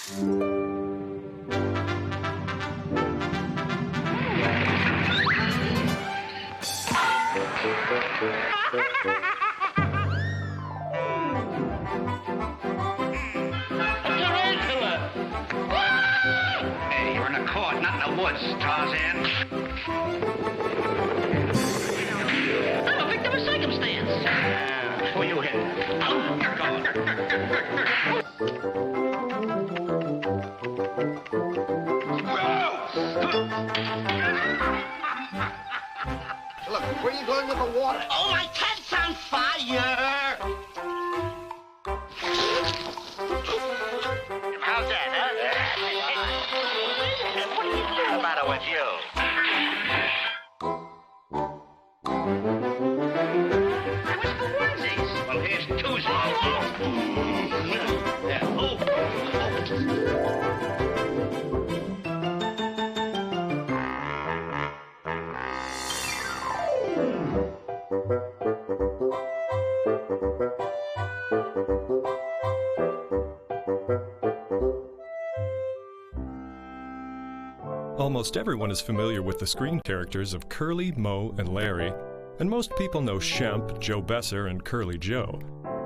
Hey, you're in a court, not in the woods, Tarzan. I'm a victim of circumstance. Who you hit? Oh, you're gone. Look, where are you going with the water? Oh, my tent's on fire! How's that, huh? What's the matter with you? I was for onesies. Well, here's Tuesday. Almost everyone is familiar with the screen characters of Curly, Moe, and Larry, and most people know Shemp, Joe Besser, and Curly Joe.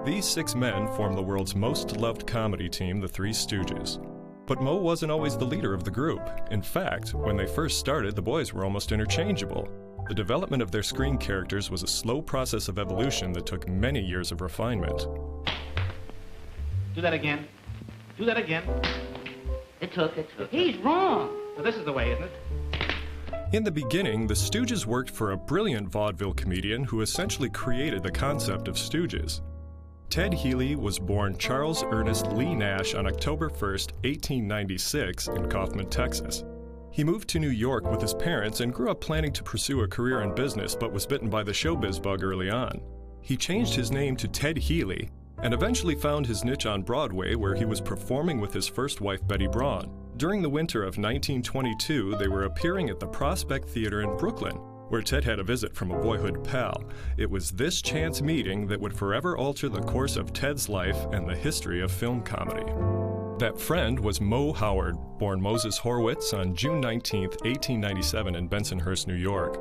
These 6 men form the world's most loved comedy team, the Three Stooges. But Moe wasn't always the leader of the group. In fact, when they first started, the boys were almost interchangeable. The development of their screen characters was a slow process of evolution that took many years of refinement. Do that again. Do that again. It took. He's wrong. So this is the way, isn't it? In the beginning, the Stooges worked for a brilliant vaudeville comedian who essentially created the concept of Stooges. Ted Healy was born Charles Ernest Lee Nash on October 1st, 1896 in Kaufman, Texas. He moved to New York with his parents and grew up planning to pursue a career in business, but was bitten by the showbiz bug early on. He changed his name to Ted Healy and eventually found his niche on Broadway, where he was performing with his first wife, Betty Braun. During the winter of 1922, they were appearing at the Prospect Theater in Brooklyn, where Ted had a visit from a boyhood pal. It was this chance meeting that would forever alter the course of Ted's life and the history of film comedy. That friend was Moe Howard, born Moses Horwitz on June 19, 1897 in Bensonhurst, New York.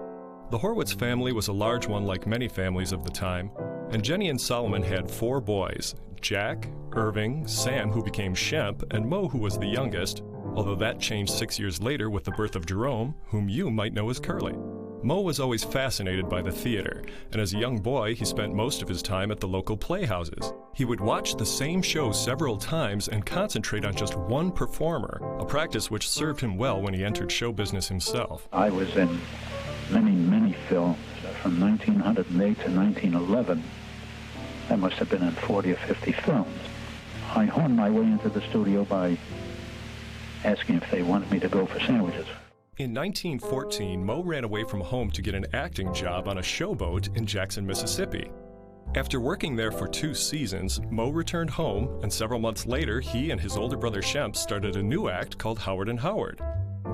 The Horwitz family was a large one like many families of the time, and Jenny and Solomon had 4 boys, Jack, Irving, Sam, who became Shemp, and Moe, who was the youngest, although that changed 6 years later with the birth of Jerome, whom you might know as Curly. Moe was always fascinated by the theater, and as a young boy, he spent most of his time at the local playhouses. He would watch the same show several times and concentrate on just one performer, a practice which served him well when he entered show business himself. I was in many films from 1908 to 1911. I must have been in 40 or 50 films. I honed my way into the studio by asking if they wanted me to go for sandwiches. In 1914, Moe ran away from home to get an acting job on a showboat in Jackson, Mississippi. After working there for 2 seasons, Moe returned home, and several months later, he and his older brother Shemp started a new act called Howard and Howard.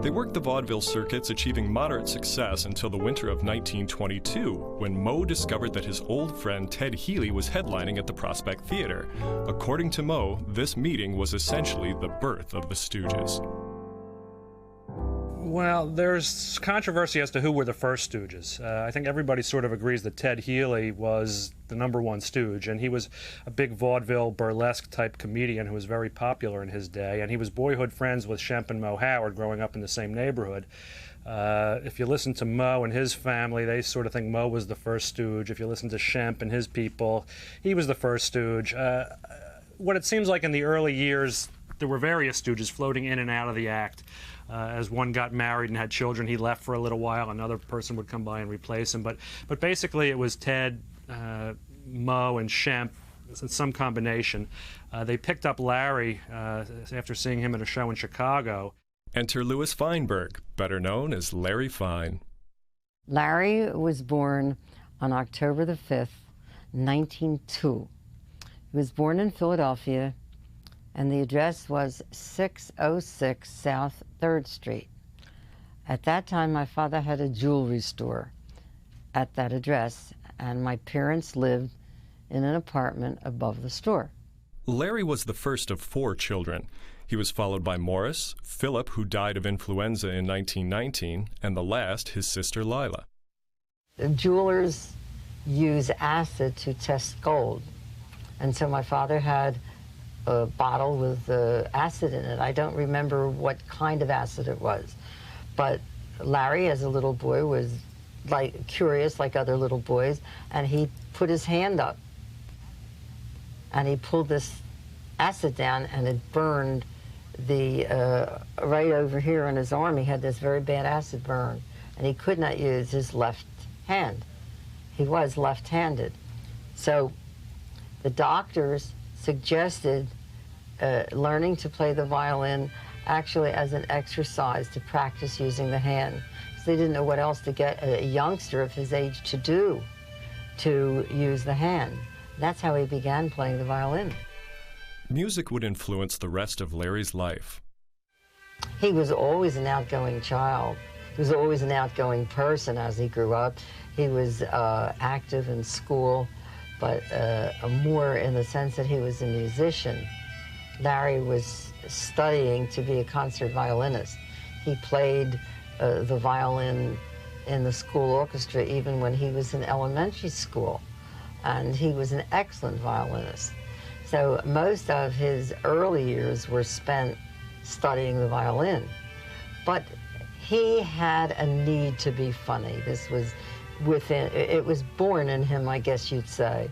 They worked the vaudeville circuits, achieving moderate success until the winter of 1922, when Moe discovered that his old friend Ted Healy was headlining at the Prospect Theater. According to Moe, this meeting was essentially the birth of the Stooges. Well, there's controversy as to who were the first Stooges. I think everybody sort of agrees that Ted Healy was the #1 Stooge, and he was a big vaudeville burlesque-type comedian who was very popular in his day, and he was boyhood friends with Shemp and Moe Howard growing up in the same neighborhood. If you listen to Moe and his family, they sort of think Moe was the first Stooge. If you listen to Shemp and his people, he was the first Stooge. What it seems like in the early years, there were various Stooges floating in and out of the act. As one got married and had children, he left for a little while. Another person would come by and replace him. But basically, it was Ted, Moe, and Shemp, some combination. They picked up Larry after seeing him at a show in Chicago. Enter Louis Feinberg, better known as Larry Fine. Larry was born on October the 5th, 1902. He was born in Philadelphia, and the address was 606 South 3rd Street. At that time, my father had a jewelry store at that address, and my parents lived in an apartment above the store. Larry was the first of 4 children. He was followed by Morris, Philip, who died of influenza in 1919, and the last, his sister Lila. Jewelers use acid to test gold. And so my father had a bottle with acid in it. I don't remember what kind of acid it was. But Larry, as a little boy, was curious like other little boys, and he put his hand up and he pulled this acid down, and it burned right over here on his arm. He had this very bad acid burn, and he could not use his left hand. He was left-handed. So the doctors suggested learning to play the violin actually as an exercise to practice using the hand. So they didn't know what else to get a youngster of his age to do to use the hand. That's how he began playing the violin. Music would influence the rest of Larry's life. He was always an outgoing child. He was always an outgoing person as he grew up. He was active in school, but more in the sense that he was a musician. Larry was studying to be a concert violinist. He played the violin in the school orchestra even when he was in elementary school, and he was an excellent violinist. So most of his early years were spent studying the violin. But he had a need to be funny. This was within, it was born in him, I guess you'd say.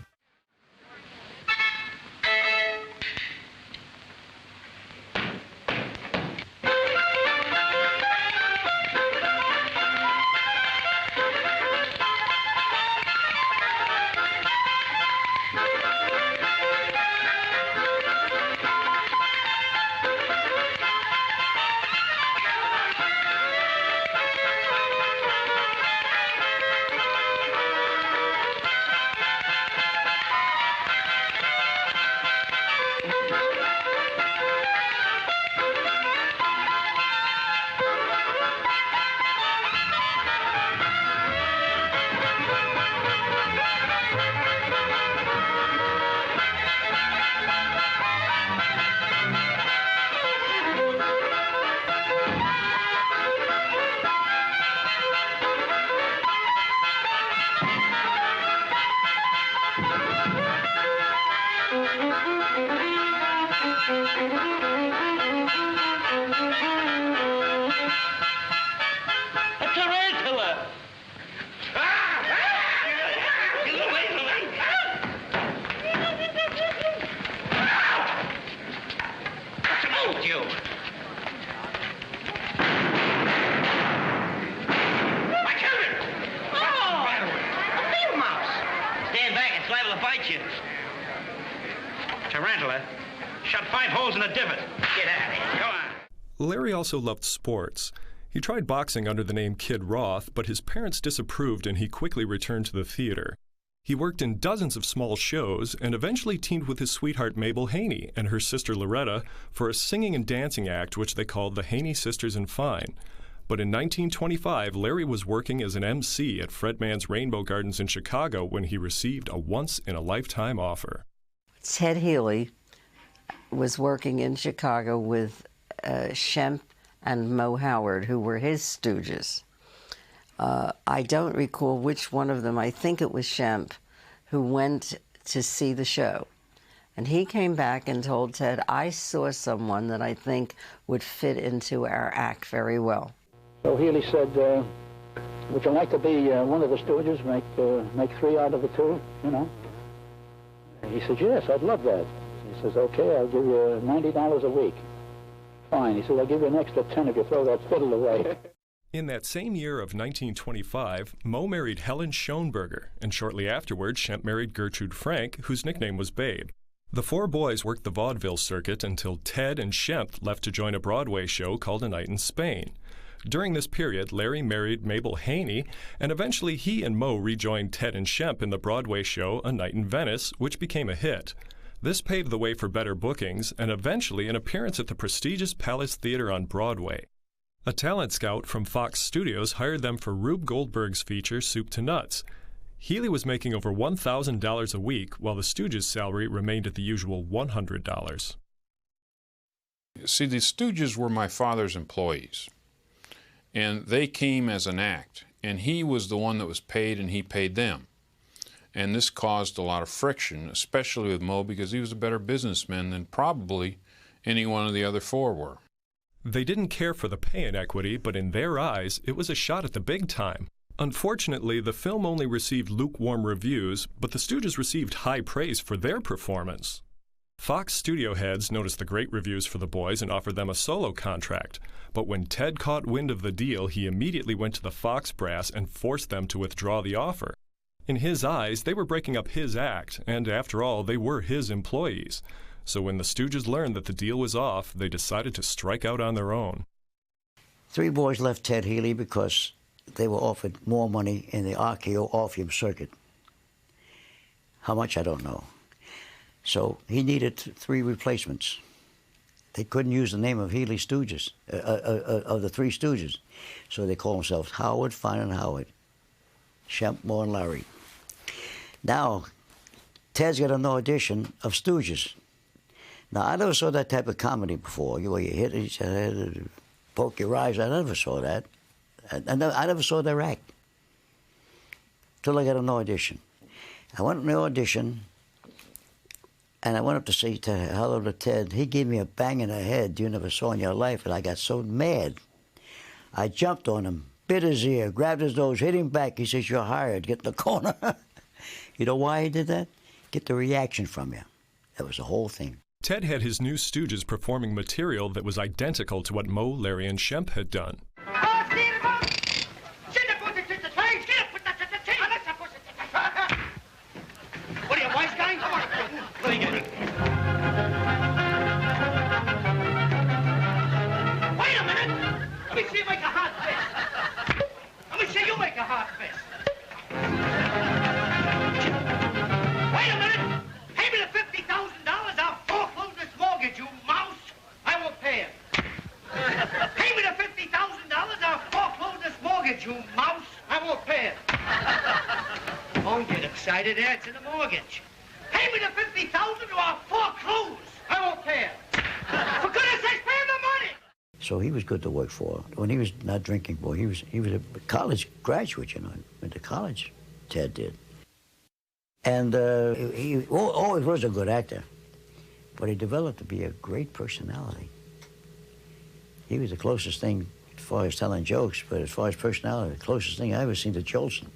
Larry also loved sports. He tried boxing under the name Kid Roth, but his parents disapproved and he quickly returned to the theater. He worked in dozens of small shows and eventually teamed with his sweetheart Mabel Haney and her sister Loretta for a singing and dancing act which they called the Haney Sisters in Fine. But in 1925, Larry was working as an MC at Fred Mann's Rainbow Gardens in Chicago when he received a once-in-a-lifetime offer. Ted Healy was working in Chicago with Shemp and Mo Howard, who were his Stooges. I don't recall which one of them, I think it was Shemp, who went to see the show. And he came back and told Ted, I saw someone that I think would fit into our act very well. So Healy said, would you like to be one of the Stooges, make three out of the two, you know? And he said, yes, I'd love that. He says, okay, I'll give you $90 a week. Fine. He said, I'll give you an extra 10 if you throw that fiddle away. In that same year of 1925, Mo married Helen Schoenberger, and shortly afterward, Shemp married Gertrude Frank, whose nickname was Babe. The four boys worked the vaudeville circuit until Ted and Shemp left to join a Broadway show called A Night in Spain. During this period, Larry married Mabel Haney, and eventually he and Mo rejoined Ted and Shemp in the Broadway show A Night in Venice, which became a hit. This paved the way for better bookings and eventually an appearance at the prestigious Palace Theater on Broadway. A talent scout from Fox Studios hired them for Rube Goldberg's feature Soup to Nuts. Healy was making over $1,000 a week, while the Stooges' salary remained at the usual $100. See, the Stooges were my father's employees, and they came as an act, and he was the one that was paid, and he paid them. And this caused a lot of friction, especially with Mo, because he was a better businessman than probably any one of the other four were. They didn't care for the pay inequity, but in their eyes, it was a shot at the big time. Unfortunately, the film only received lukewarm reviews, but the Stooges received high praise for their performance. Fox studio heads noticed the great reviews for the boys and offered them a solo contract. But when Ted caught wind of the deal, he immediately went to the Fox brass and forced them to withdraw the offer. In his eyes, they were breaking up his act, and after all, they were his employees. So when the Stooges learned that the deal was off, they decided to strike out on their own. Three boys left Ted Healy because they were offered more money in the RKO Orpheum circuit. How much, I don't know. So he needed three replacements. They couldn't use the name of Healy Stooges, of the Three Stooges. So they called themselves Howard, Fine and Howard, Shemp, Moore, and Larry. Now, Ted's got an audition of Stooges. Now, I never saw that type of comedy before. You hit each other, poke your eyes. I never saw that. I never saw their act till I got an audition. I went on the audition, and I went up to say hello to Ted. He gave me a bang in the head you never saw in your life, and I got so mad. I jumped on him, bit his ear, grabbed his nose, hit him back. He says, "You're hired. Get in the corner." You know why he did that? Get the reaction from you. That was the whole thing. Ted had his new Stooges performing material that was identical to what Mo, Larry, and Shemp had done. What are you, wise guy? What are you getting? Wait a minute! Let me see you make a hot fist. Let me see you make a hot fist. Wait a minute! Pay me the $50,000, I'll foreclose this mortgage, you mouse! I won't pay it. Pay me the $50,000, I'll foreclose this mortgage, you mouse! I won't pay it. Don't get excited, answer the mortgage. Pay me the $50,000 or I'll foreclose. I won't pay it. For goodness sakes, pay him the money! So he was good to work for. When he was not drinking, boy, he was a college graduate, you know. Went to college, Ted did. And he always was a good actor, but he developed to be a great personality. He was the closest thing as far as telling jokes, but as far as personality, the closest thing I ever seen to Jolson.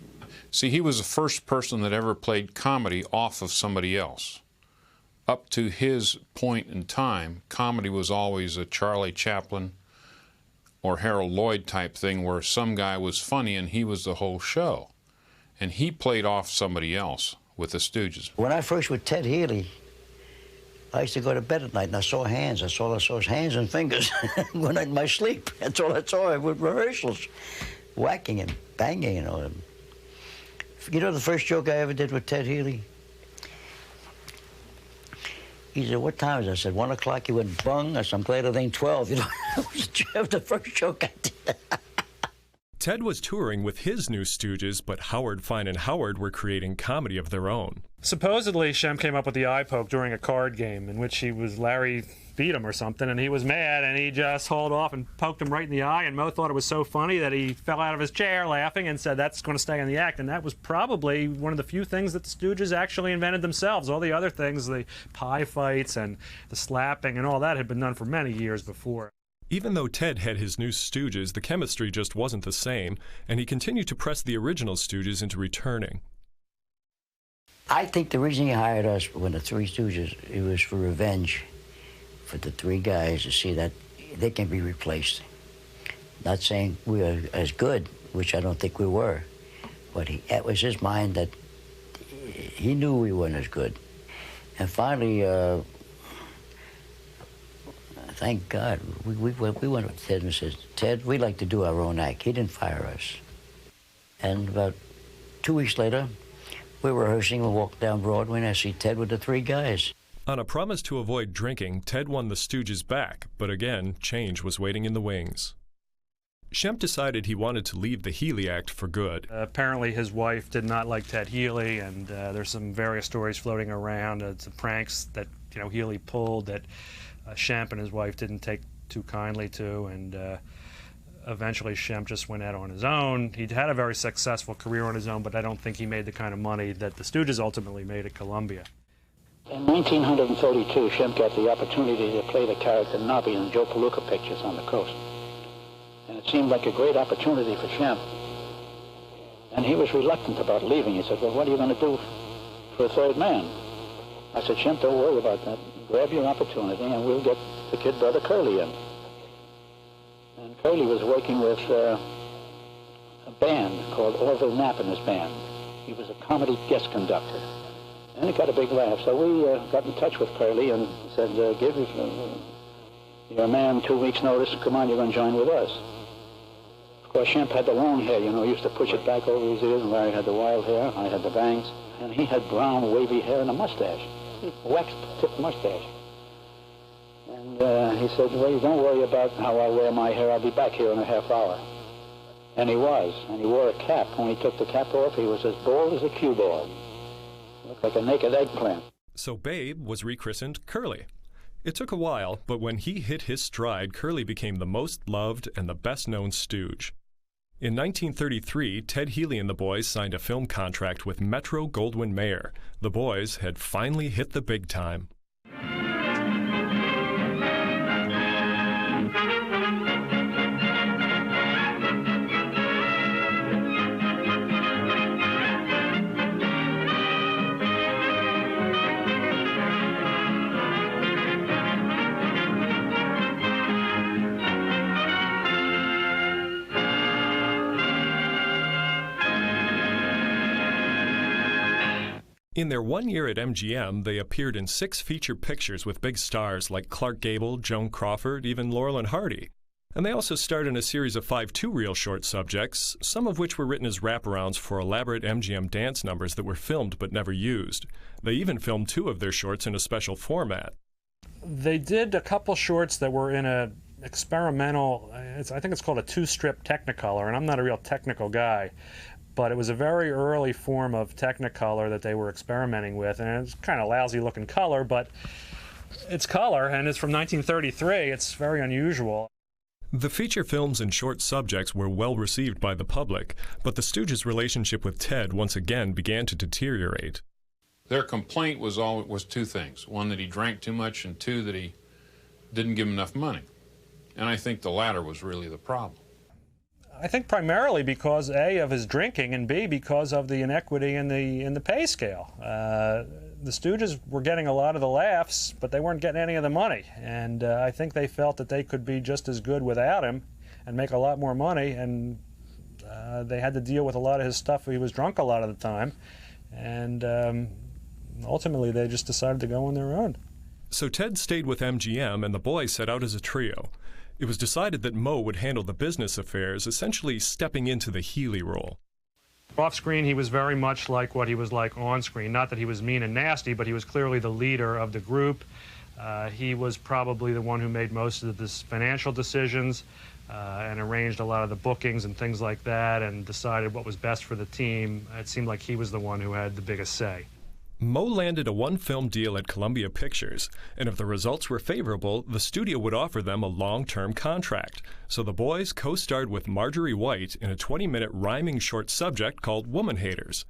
See, he was the first person that ever played comedy off of somebody else. Up to his point in time, comedy was always a Charlie Chaplin or Harold Lloyd type thing where some guy was funny and he was the whole show. And he played off somebody else with the Stooges. When I first with Ted Healy, I used to go to bed at night and I saw hands. I saw his hands and fingers one night in my sleep. That's all I saw with rehearsals, whacking and banging and all. You know the first joke I ever did with Ted Healy? He said, "What time is it?" I said, 1 o'clock. He went, "Bung." I said, "I'm glad it ain't 12. You know, that was the first joke I did. Ted was touring with his new Stooges, but Howard, Fine and Howard were creating comedy of their own. Supposedly, Shemp came up with the eye poke during a card game in which Larry beat him or something, and he was mad, and he just hauled off and poked him right in the eye, and Mo thought it was so funny that he fell out of his chair laughing and said, "That's going to stay in the act," and that was probably one of the few things that the Stooges actually invented themselves. All the other things, the pie fights and the slapping and all that, had been done for many years before. Even though Ted had his new Stooges, the chemistry just wasn't the same, and he continued to press the original Stooges into returning. I think the reason he hired us when the Three Stooges, it was for revenge for the three guys to see that they can be replaced. Not saying we are as good, which I don't think we were, but it was his mind that he knew we weren't as good. And finally, thank God, we went to Ted and said, "Ted, we like to do our own act." He didn't fire us. And about 2 weeks later, we were rehearsing, we walked down Broadway, and I see Ted with the three guys. On a promise to avoid drinking, Ted won the Stooges back, but again, change was waiting in the wings. Shemp decided he wanted to leave the Healy act for good. Apparently his wife did not like Ted Healy, and there's some various stories floating around, some pranks that Healy pulled that Shemp and his wife didn't take too kindly to, and eventually Shemp just went out on his own. He'd had a very successful career on his own, but I don't think he made the kind of money that the Stooges ultimately made at Columbia. In 1932, Shemp got the opportunity to play the character Nobby in Joe Palooka pictures on the coast. And it seemed like a great opportunity for Shemp. And he was reluctant about leaving. He said, well, what are you going to do for a third man? I said, Shemp, don't worry about that. Grab your opportunity and we'll get the kid brother Curly in. And Curly was working with a band called Orville Knapp and his band. He was a comedy guest conductor. And it got a big laugh. So we got in touch with Curly and said, give your man 2 weeks' notice. Come on, you're going to join with us. Of course, Shemp had the long hair, you know, he used to push it back over his ears, and Larry had the wild hair, I had the bangs, and he had brown, wavy hair and a mustache, a wax-tipped mustache. And he said, well, don't worry about how I wear my hair, I'll be back here in a half hour. And he was, and he wore a cap. When he took the cap off, he was as bald as a cue ball. Looked like a naked eggplant. So Babe was rechristened Curly. It took a while, but when he hit his stride, Curly became the most loved and the best-known Stooge. In 1933, Ted Healy and the boys signed a film contract with Metro-Goldwyn-Mayer. The boys had finally hit the big time. In their 1 year at MGM, they appeared in 6 feature pictures with big stars like Clark Gable, Joan Crawford, even Laurel and Hardy. And they also starred in a series of 5 two-reel short subjects, some of which were written as wraparounds for elaborate MGM dance numbers that were filmed but never used. They even filmed 2 of their shorts in a special format. They did a couple shorts that were in a experimental, I think it's called a 2-strip Technicolor, and I'm not a real technical guy. But it was a very early form of Technicolor that they were experimenting with, and it's kind of lousy-looking color, but it's color, and it's from 1933. It's very unusual. The feature films and short subjects were well received by the public, but the Stooges' relationship with Ted once again began to deteriorate. Their complaint was 2 things. 1, that he drank too much, and 2, that he didn't give him enough money. And I think the latter was really the problem. I think primarily because A, of his drinking, and B, because of the inequity in the pay scale. The Stooges were getting a lot of the laughs, but they weren't getting any of the money. And I think they felt that they could be just as good without him and make a lot more money. And they had to deal with a lot of his stuff. He was drunk a lot of the time. And ultimately, they just decided to go on their own. So Ted stayed with MGM, and the boys set out as a trio. It was decided that Moe would handle the business affairs, essentially stepping into the Healy role. Off-screen, he was very much like what he was like on-screen. Not that he was mean and nasty, but he was clearly the leader of the group. He was probably the one who made most of the financial decisions and arranged a lot of the bookings and things like that and decided what was best for the team. It seemed like he was the one who had the biggest say. Moe landed a 1-film deal at Columbia Pictures, and if the results were favorable, the studio would offer them a long-term contract. So the boys co-starred with Marjorie White in a 20-minute rhyming short subject called Woman Haters.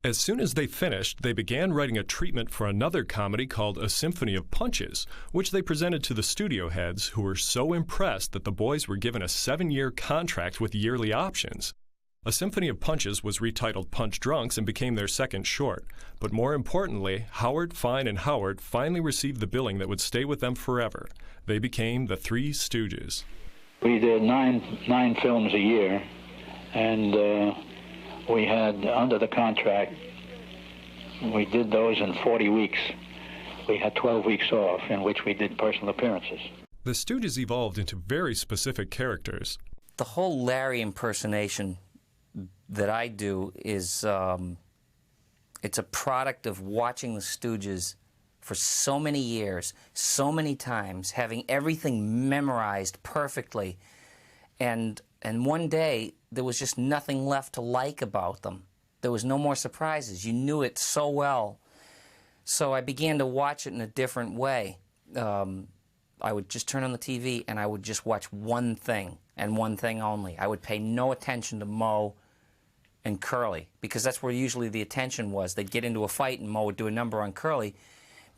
As soon as they finished, they began writing a treatment for another comedy called A Symphony of Punches, which they presented to the studio heads, who were so impressed that the boys were given a 7-year contract with yearly options. A Symphony of Punches was retitled Punch Drunks and became their second short. But more importantly, Howard, Fine, and Howard finally received the billing that would stay with them forever. They became the Three Stooges. We did nine films a year, and we had, under the contract, we did those in 40 weeks. We had 12 weeks off, in which we did personal appearances. The Stooges evolved into very specific characters. The whole Larry impersonation that I do is, it's a product of watching the Stooges for so many years, so many times, having everything memorized perfectly. And one day, there was just nothing left to like about them. There was no more surprises. You knew it so well. So I began to watch it in a different way. I would just turn on the TV and I would just watch one thing and one thing only. I would pay no attention to Moe and Curly, because that's where usually the attention was. They'd get into a fight and Moe would do a number on Curly.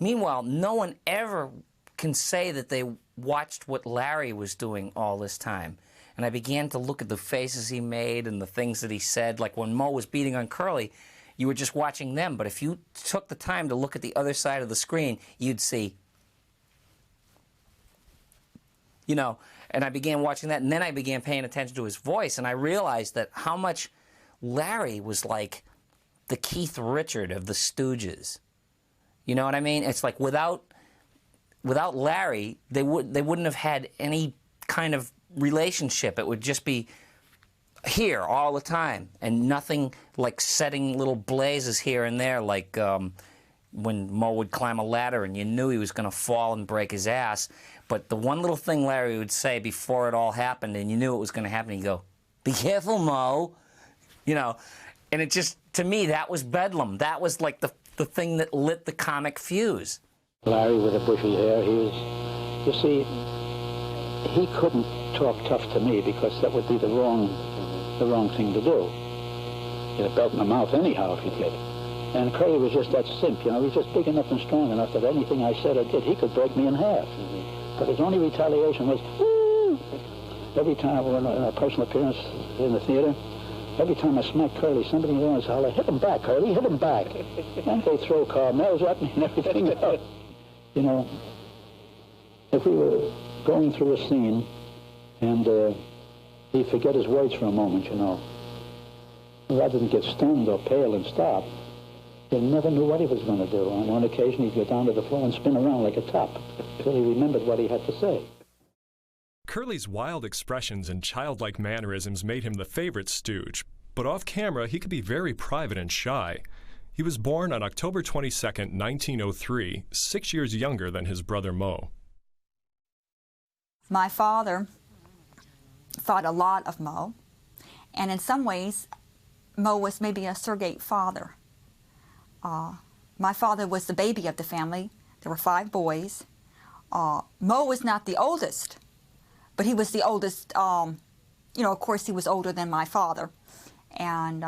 Meanwhile, no one ever can say that they watched what Larry was doing all this time. And I began to look at the faces he made and the things that he said. Like when Moe was beating on Curly, you were just watching them. But if you took the time to look at the other side of the screen, you'd see, you know, and I began watching that. And then I began paying attention to his voice. And I realized that how much Larry was like the Keith Richard of the Stooges. You know what I mean? It's like without Larry, they wouldn't have had any kind of relationship. It would just be here all the time, and nothing like setting little blazes here and there, like when Moe would climb a ladder and you knew he was going to fall and break his ass. But the one little thing Larry would say before it all happened, and you knew it was going to happen, he'd go, "Be careful, Moe," you know. And it just, to me, that was bedlam. That was like the thing that lit the comic fuse. Larry with the bushy hair, he was, you see, he couldn't talk tough to me because that would be the wrong thing to do. You'd have belt in the mouth anyhow if you did. And Curly was just that simp, you know. He was just big enough and strong enough that anything I said or did, he could break me in half. But his only retaliation was, woo! Every time we were in a personal appearance in the theater, every time I smacked Curly, somebody else holler, "Hit him back, Curly, hit him back." And they throw caramels at me and everything else. You know, if we were going through a scene and he'd forget his words for a moment, you know, rather than get stunned or pale and stop, you never knew what he was going to do. On one occasion, he'd go down to the floor and spin around like a top till he remembered what he had to say. Curly's wild expressions and childlike mannerisms made him the favorite Stooge, but off camera he could be very private and shy. He was born on October 22nd, 1903, 6 years younger than his brother Moe. My father thought a lot of Moe, and in some ways, Moe was maybe a surrogate father. My father was the baby of the family. There were 5 boys. Moe was not the oldest, but he was the oldest. You know, of course, he was older than my father. And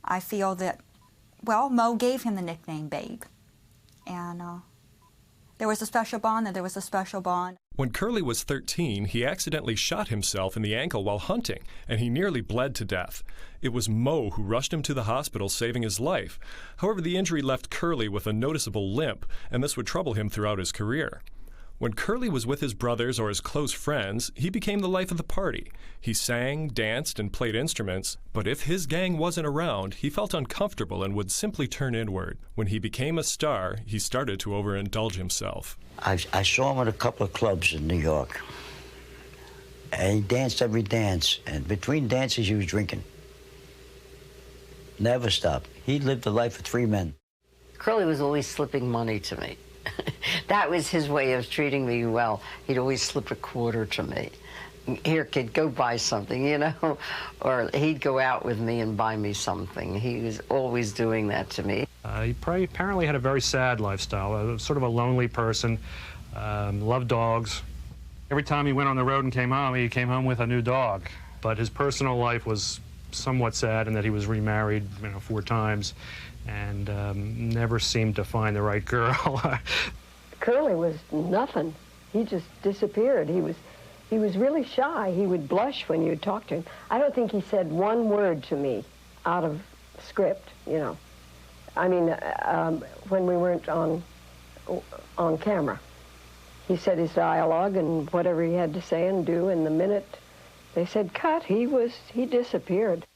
I feel that, well, Moe gave him the nickname Babe. And there was a special bond, and there was a special bond. When Curly was 13, he accidentally shot himself in the ankle while hunting, and he nearly bled to death. It was Moe who rushed him to the hospital, saving his life. However, the injury left Curly with a noticeable limp, and this would trouble him throughout his career. When Curly was with his brothers or his close friends, he became the life of the party. He sang, danced, and played instruments, but if his gang wasn't around, he felt uncomfortable and would simply turn inward. When he became a star, he started to overindulge himself. I saw him at a couple of clubs in New York, and he danced every dance, and between dances he was drinking. Never stopped. He lived the life of 3 men. Curly was always slipping money to me. That was his way of treating me well. He'd always slip a quarter to me. "Here, kid, go buy something," you know? Or he'd go out with me and buy me something. He was always doing that to me. He apparently had a very sad lifestyle, sort of a lonely person, loved dogs. Every time he went on the road and came home with a new dog. But his personal life was somewhat sad in that he was remarried, 4 times. And never seemed to find the right girl. Curly was nothing. He just disappeared. He was really shy. He would blush when you talked to him. I don't think he said one word to me out of script, you know. I mean, when we weren't on camera. He said his dialogue and whatever he had to say and do, and the minute they said cut, he disappeared.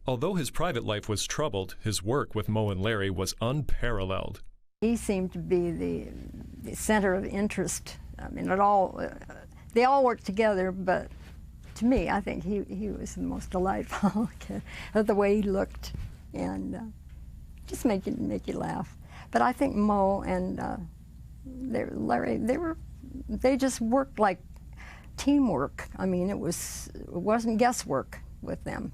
Although his private life was troubled, his work with Moe and Larry was unparalleled. He seemed to be the center of interest. I mean, they all worked together, but to me, I think he was the most delightful. The way he looked, and just make you laugh. But I think Moe and Larry, they just worked like teamwork. I mean, it wasn't guesswork with them.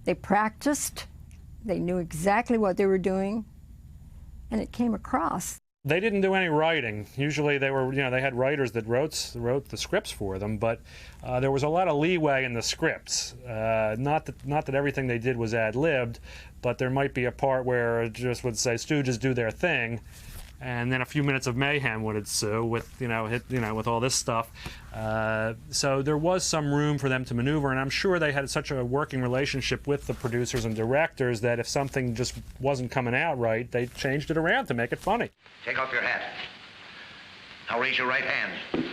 They practiced, they knew exactly what they were doing, and it came across. They didn't do any writing. Usually they were, they had writers that wrote the scripts for them, but there was a lot of leeway in the scripts. Not that everything they did was ad-libbed, but there might be a part where it just would say Stooges do their thing, and then a few minutes of mayhem would ensue with, with all this stuff. So there was some room for them to maneuver, and I'm sure they had such a working relationship with the producers and directors that if something just wasn't coming out right, they changed it around to make it funny. Take off your hat. Now raise your right hand.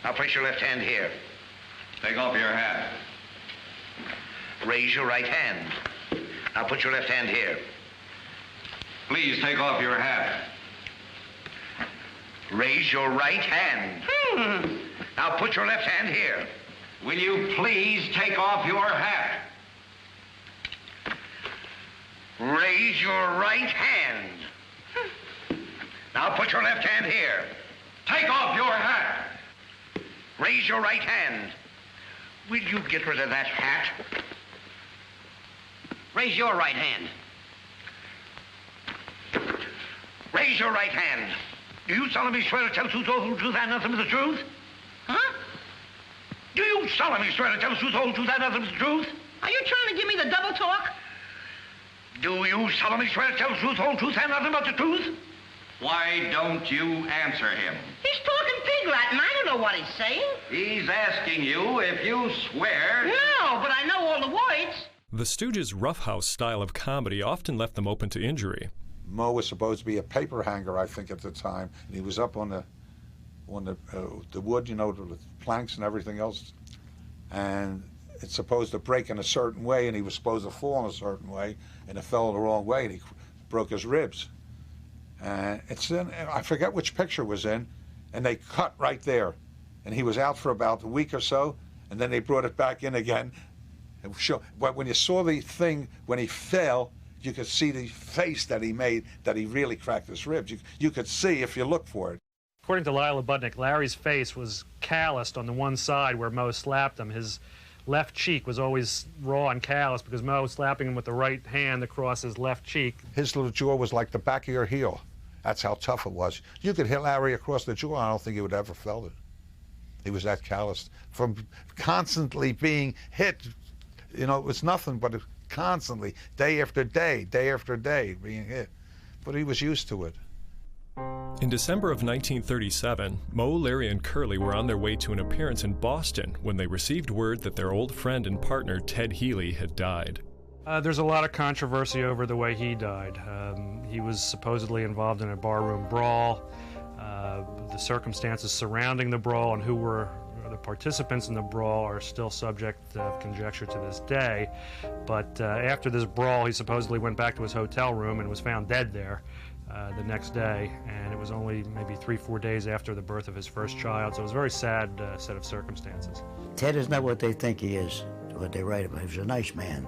Now place your left hand here. Take off your hat. Raise your right hand. Now put your left hand here. Please take off your hat. Raise your right hand. Now put your left hand here. Will you please take off your hat? Raise your right hand. Now put your left hand here. Take off your hat. Raise your right hand. Will you get rid of that hat? Raise your right hand. Raise your right hand. Do you solemnly swear to tell the truth, the whole truth, and nothing but the truth? Huh? Do you solemnly swear to tell the truth, the whole truth, and nothing but the truth? Are you trying to give me the double talk? Do you solemnly swear to tell the truth, the whole truth, and nothing but the truth? Why don't you answer him? He's talking pig Latin. I don't know what he's saying. He's asking you if you swear... No, but I know all the words. The Stooges' roughhouse style of comedy often left them open to injury. Moe was supposed to be a paper hanger, I think, at the time. And he was up on the wood, the planks and everything else. And it's supposed to break in a certain way, and he was supposed to fall in a certain way, and it fell the wrong way, and he broke his ribs. And it's in, I forget which picture was in, and they cut right there. And he was out for about a week or so, and then they brought it back in again. But when you saw the thing, when he fell, you could see the face that he made, that he really cracked his ribs. You could see if you look for it. According to Lila Budnick, Larry's face was calloused on the one side where Moe slapped him. His left cheek was always raw and calloused because Moe was slapping him with the right hand across his left cheek. His little jaw was like the back of your heel. That's how tough it was. You could hit Larry across the jaw, I don't think he would ever felt it. He was that calloused. From constantly being hit, it was nothing but constantly, day after day being hit. But he was used to it. In December of 1937, Moe, Larry, and Curly were on their way to an appearance in Boston when they received word that their old friend and partner, Ted Healy, had died. There's a lot of controversy over the way he died. He was supposedly involved in a barroom brawl. The circumstances surrounding the brawl and who were the participants in the brawl are still subject of conjecture to this day. But after this brawl, he supposedly went back to his hotel room and was found dead there the next day. And it was only maybe 3-4 days after the birth of his first child. So it was a very sad set of circumstances. Ted is not what they think he is, what they write about. He was a nice man.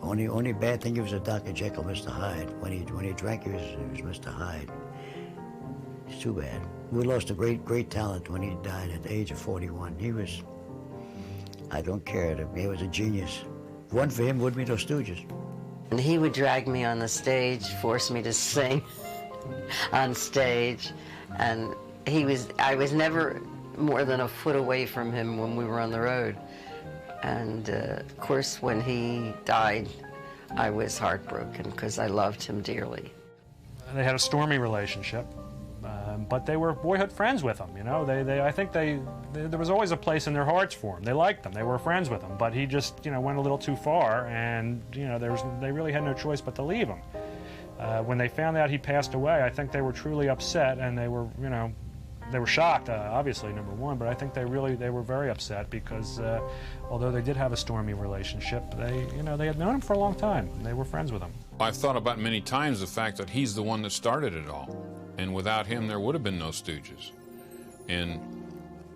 Only bad thing, he was a Dr. Jekyll, Mr. Hyde. When he drank, he was Mr. Hyde. It's too bad. We lost a great talent when he died at the age of 41. He was, I don't care, he was a genius. If it wasn't for him, would be no Stooges. And he would drag me on the stage, force me to sing on stage, and I was never more than a foot away from him when we were on the road. And of course, when he died, I was heartbroken because I loved him dearly. They had a stormy relationship, but they were boyhood friends with him. I think there was always a place in their hearts for him. They liked him. They were friends with him. But he just, went a little too far, and they really had no choice but to leave him. When they found out he passed away, I think they were truly upset, and they were, they were shocked, obviously, number one, but I think they were very upset because although they did have a stormy relationship, they had known him for a long time. They were friends with him. I've thought about many times the fact that he's the one that started it all, and without him there would have been no Stooges. And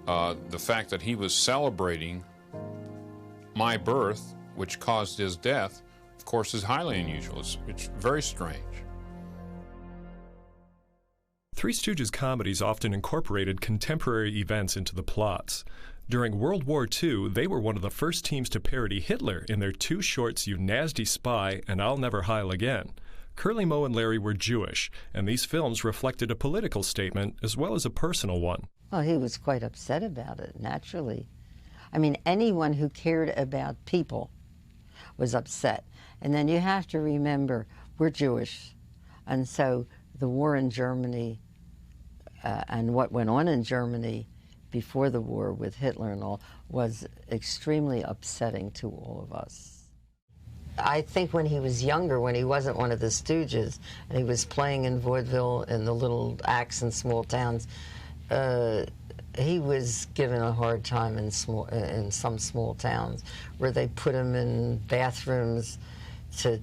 the fact that he was celebrating my birth, which caused his death, of course, is highly unusual. It's very strange. Three Stooges comedies often incorporated contemporary events into the plots. During World War II, they were one of the first teams to parody Hitler in their two shorts, You Nasty Spy and I'll Never Heil Again. Curly, Moe, and Larry were Jewish, and these films reflected a political statement as well as a personal one. Well, he was quite upset about it, naturally. I mean, anyone who cared about people was upset. And then you have to remember, we're Jewish, and so the war in Germany and what went on in Germany before the war with Hitler and all was extremely upsetting to all of us. I think when he was younger, when he wasn't one of the Stooges, and he was playing in vaudeville in the little acts in small towns, he was given a hard time in some small towns where they put him in bathrooms to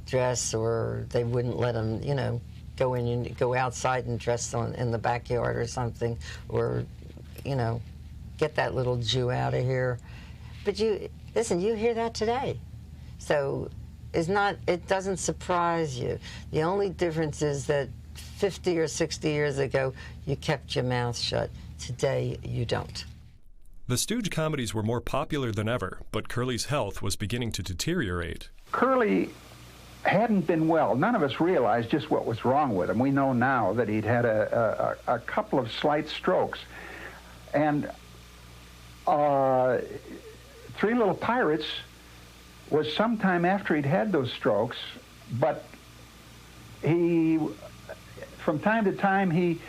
dress, or they wouldn't let him, you know, go outside and dress in the backyard or something, or, you know, get that little Jew out of here. But listen, you hear that today. So it doesn't surprise you. The only difference is that 50 or 60 years ago, you kept your mouth shut. Today, you don't. The Stooge comedies were more popular than ever, but Curly's health was beginning to deteriorate. Curly hadn't been well. None of us realized just what was wrong with him. We know now that he'd had a couple of slight strokes. And Three Little Pirates was sometime after he'd had those strokes, but from time to time, he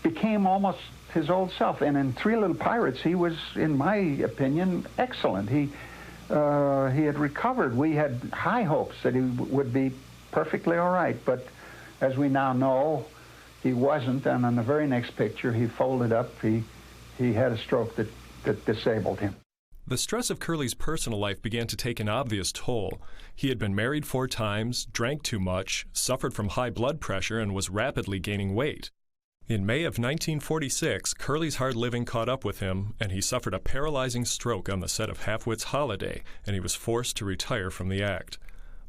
became almost his old self. And in Three Little Pirates, he was, in my opinion, excellent. He had recovered. We had high hopes that he would be perfectly all right, but as we now know, he wasn't. And on the very next picture, he folded up. He had a stroke that disabled him. The stress of Curly's personal life began to take an obvious toll. He had been married 4 times, drank too much, suffered from high blood pressure, and was rapidly gaining weight. In May of 1946, Curly's hard living caught up with him, and he suffered a paralyzing stroke on the set of Halfwit's Holiday, and he was forced to retire from the act.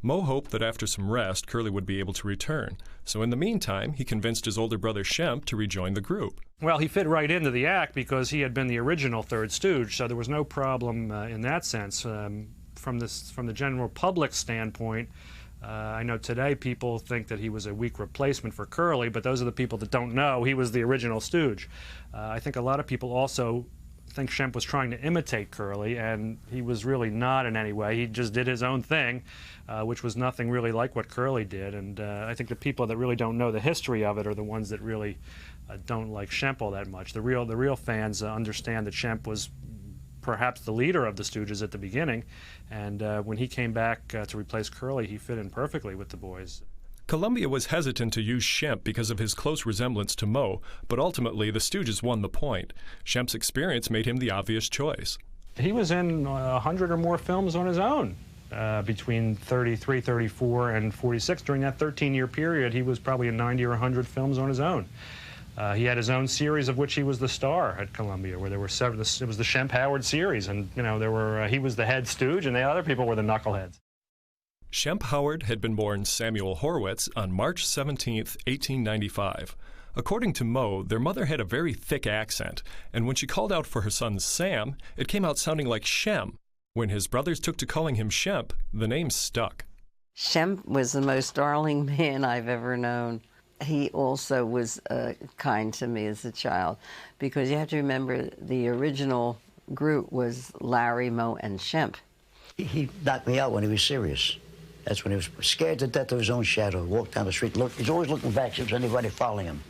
Moe hoped that after some rest, Curly would be able to return. So in the meantime, he convinced his older brother Shemp to rejoin the group. Well, he fit right into the act because he had been the original third Stooge, so there was no problem in that sense. From the general public standpoint, I know today people think that he was a weak replacement for Curly, but those are the people that don't know he was the original Stooge. I think a lot of people also think Shemp was trying to imitate Curly, and he was really not in any way. He just did his own thing, which was nothing really like what Curly did. And I think the people that really don't know the history of it are the ones that really don't like Shemp all that much. The real fans understand that Shemp was perhaps the leader of the Stooges at the beginning, and when he came back to replace Curly, he fit in perfectly with the boys. Columbia was hesitant to use Shemp because of his close resemblance to Moe, but ultimately the Stooges won the point. Shemp's experience made him the obvious choice. He was in 100 or more films on his own between 33, 34, and 46. During that 13-year period, he was probably in 90 or 100 films on his own. He had his own series of which he was the star at Columbia, where there were several. It was the Shemp Howard series, and you know he was the head Stooge, and the other people were the knuckleheads. Shemp Howard had been born Samuel Horwitz on March 17, 1895. According to Moe, their mother had a very thick accent, and when she called out for her son Sam, it came out sounding like Shem. When his brothers took to calling him Shemp, the name stuck. Shemp was the most darling man I've ever known. He also was kind to me as a child, because you have to remember the original group was Larry, Moe, and Shemp. He knocked me out when he was serious. That's when he was scared to death of his own shadow. Walked down the street, he's always looking back, see if there's anybody following him.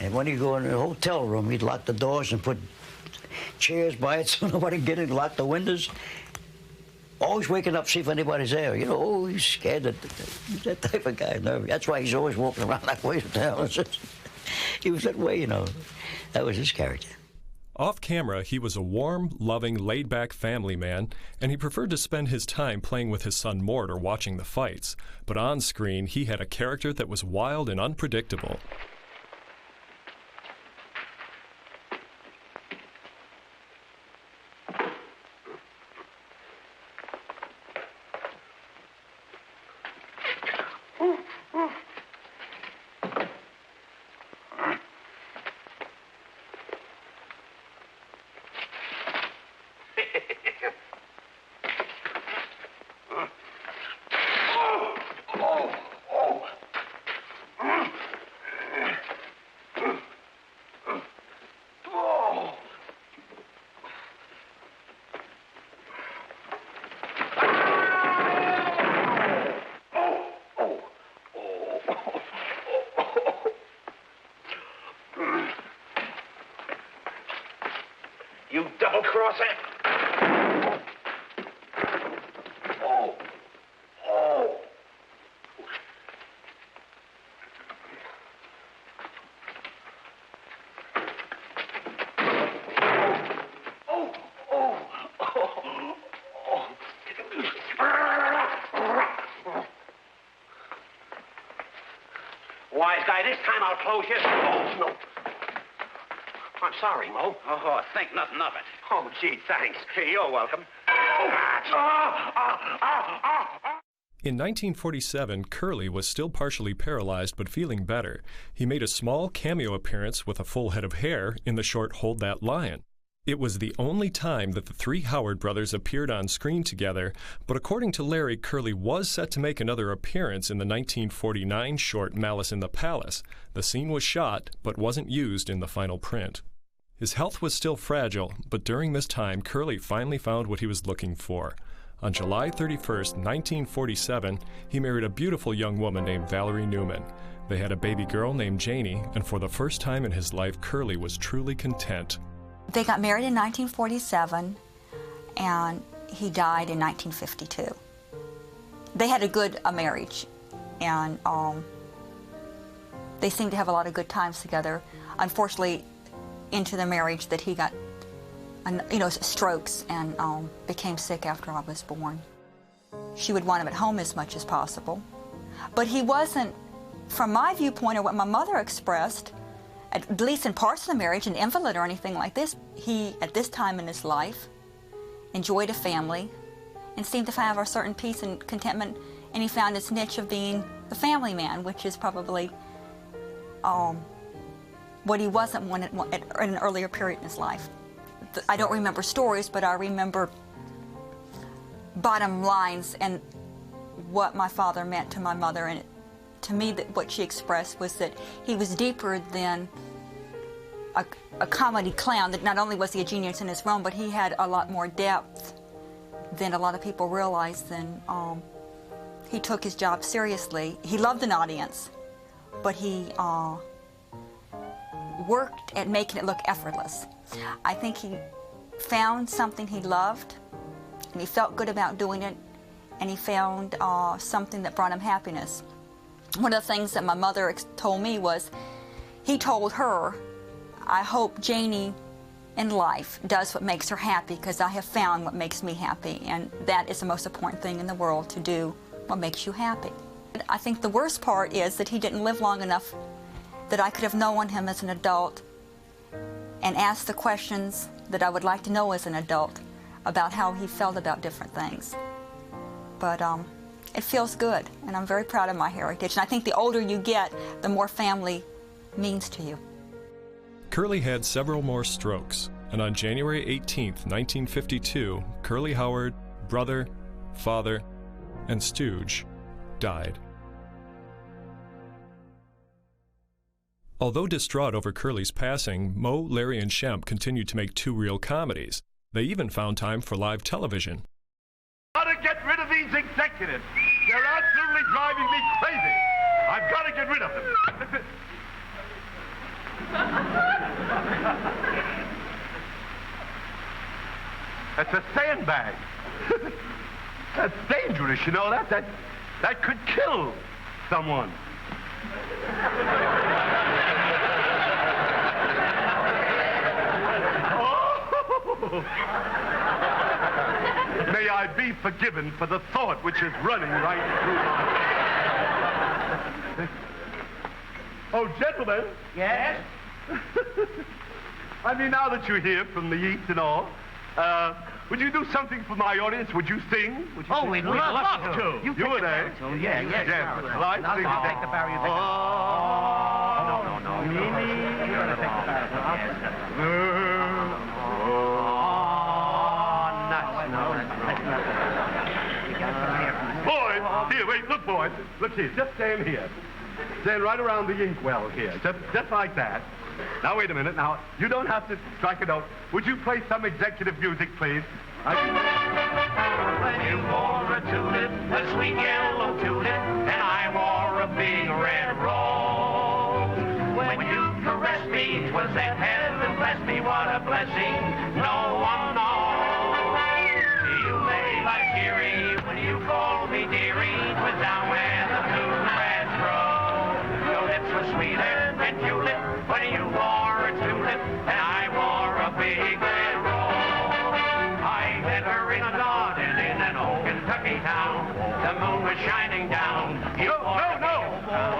And when he'd go in the hotel room, he'd lock the doors and put chairs by it so nobody could get in, lock the windows. Always waking up, see if anybody's there. You know, he's scared. He's that type of guy. That's why he's always walking around that way. He was that way, you know. That was his character. Off camera, he was a warm, loving, laid-back family man, and he preferred to spend his time playing with his son Mort or watching the fights. But on screen, he had a character that was wild and unpredictable. you double-crosser! Oh! Oh! Wise guy, this time I'll close you. Oh, no. I'm sorry, Mo. Oh, think nothing of it. Oh, gee, thanks. You're welcome. In 1947, Curly was still partially paralyzed but feeling better. He made a small cameo appearance with a full head of hair in the short Hold That Lion. It was the only time that the three Howard brothers appeared on screen together, but according to Larry, Curly was set to make another appearance in the 1949 short Malice in the Palace. The scene was shot, but wasn't used in the final print. His health was still fragile, but during this time, Curly finally found what he was looking for. On July 31st, 1947, he married a beautiful young woman named Valerie Newman. They had a baby girl named Janie, and for the first time in his life, Curly was truly content. They got married in 1947, and he died in 1952. They had a good marriage, and they seemed to have a lot of good times together. Unfortunately, into the marriage that he got, strokes and became sick after I was born. She would want him at home as much as possible. But he wasn't, from my viewpoint or what my mother expressed, at least in parts of the marriage, an invalid or anything like this. He, at this time in his life, enjoyed a family and seemed to have a certain peace and contentment, and he found his niche of being the family man, which is probably what he wasn't at an earlier period in his life. I don't remember stories, but I remember bottom lines and what my father meant to my mother, and to me, that what she expressed was that he was deeper than a comedy clown. That not only was he a genius in his own, but he had a lot more depth than a lot of people realize. And he took his job seriously. He loved an audience, but he worked at making it look effortless. I think he found something he loved, and he felt good about doing it, and he found something that brought him happiness. One of the things that my mother told me was, he told her, I hope Janie in life does what makes her happy, because I have found what makes me happy, and that is the most important thing in the world, to do what makes you happy. I think the worst part is that he didn't live long enough that I could have known him as an adult and asked the questions that I would like to know as an adult about how he felt about different things. But it feels good, and I'm very proud of my heritage. And I think the older you get, the more family means to you. Curly had several more strokes, and on January 18, 1952, Curly Howard, brother, father, and Stooge died. Although distraught over Curly's passing, Moe, Larry, and Shemp continued to make two-reel comedies. They even found time for live television. Got to get rid of these executives. They're absolutely driving me crazy. I've got to get rid of them. That's a sandbag. That's dangerous, you know that? That could kill someone. May I be forgiven for the thought which is running right through my... Oh, gentlemen. Yes? I mean, now that you're here from the East and all, would you do something for my audience? Would you sing? Would you sing? We'd love to. You would, eh? Oh, yeah. Well, I sing. I'll take the barrier. No. Me. You're going to take the barrier. Boys, here, wait, look, boys. Look here, just stand here. Stand right around the inkwell here, just like that. Now, wait a minute. Now, you don't have to strike a note. Would you play some executive music, please? When you wore a tulip, a sweet yellow tulip, and I wore a big red rose. When you caressed me, 'twas that heaven blessed me, what a blessing. No met her in a garden in an old Kentucky town. The moon was shining down. No!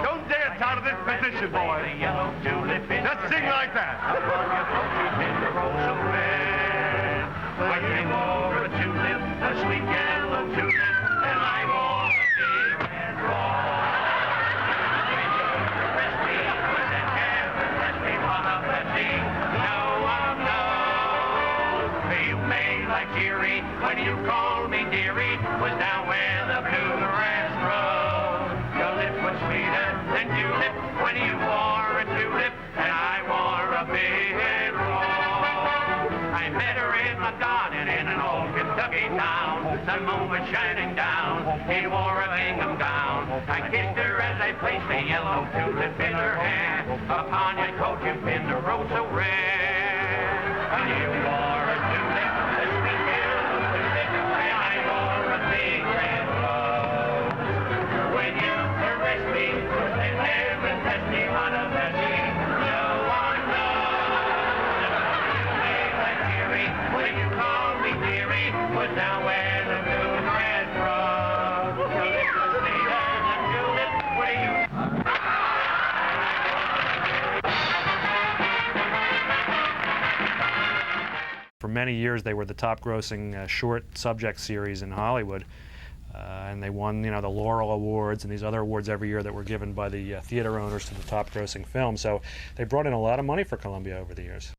Don't dance out of this position, boy. Just sing like that. When you wore a tulip, a sweet yellow tulip, and I wore a big red rose. When you caressed me with that hair, caressed me on a blessing, no one knows. You made like Jerry when you called me dearie, was down where the bluegrass grows. Your lips were sweeter than tulip when you wore a tulip, and I wore a big rose. I met her in my garden in an old Kentucky town. The moon was shining down. He wore a gingham gown. I kissed her as I placed a yellow tulip in her hair. Upon your coat you pinned a rose so rare. And you wore a tulip, a sweet yellow tulip, and I wore a big red rose. When you caressed me, and never touched me on a blessing, no one knows. When you called me dearie, was down where the bluegrass grows. Your lips were sweeter than tulip, where you... For many years, they were the top-grossing short subject series in Hollywood, and they won, the Laurel Awards and these other awards every year that were given by the theater owners to the top-grossing film. So they brought in a lot of money for Columbia over the years.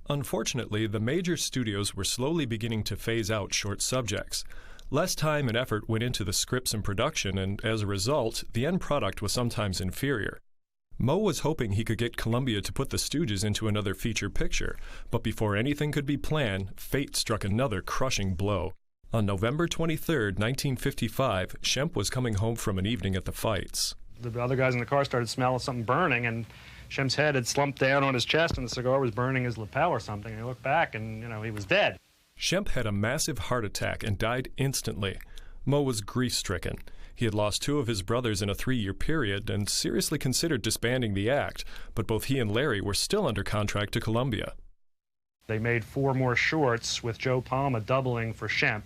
Unfortunately, the major studios were slowly beginning to phase out short subjects. Less time and effort went into the scripts and production, and as a result, the end product was sometimes inferior. Moe was hoping he could get Columbia to put the Stooges into another feature picture, but before anything could be planned, fate struck another crushing blow. On November 23, 1955, Shemp was coming home from an evening at the fights. The other guys in the car started smelling something burning, and Shemp's head had slumped down on his chest, and the cigar was burning his lapel or something. And he looked back, and, he was dead. Shemp had a massive heart attack and died instantly. Moe was grief-stricken. He had lost 2 of his brothers in a 3-year period and seriously considered disbanding the act, but both he and Larry were still under contract to Columbia. They made 4 more shorts with Joe Palma doubling for Shemp,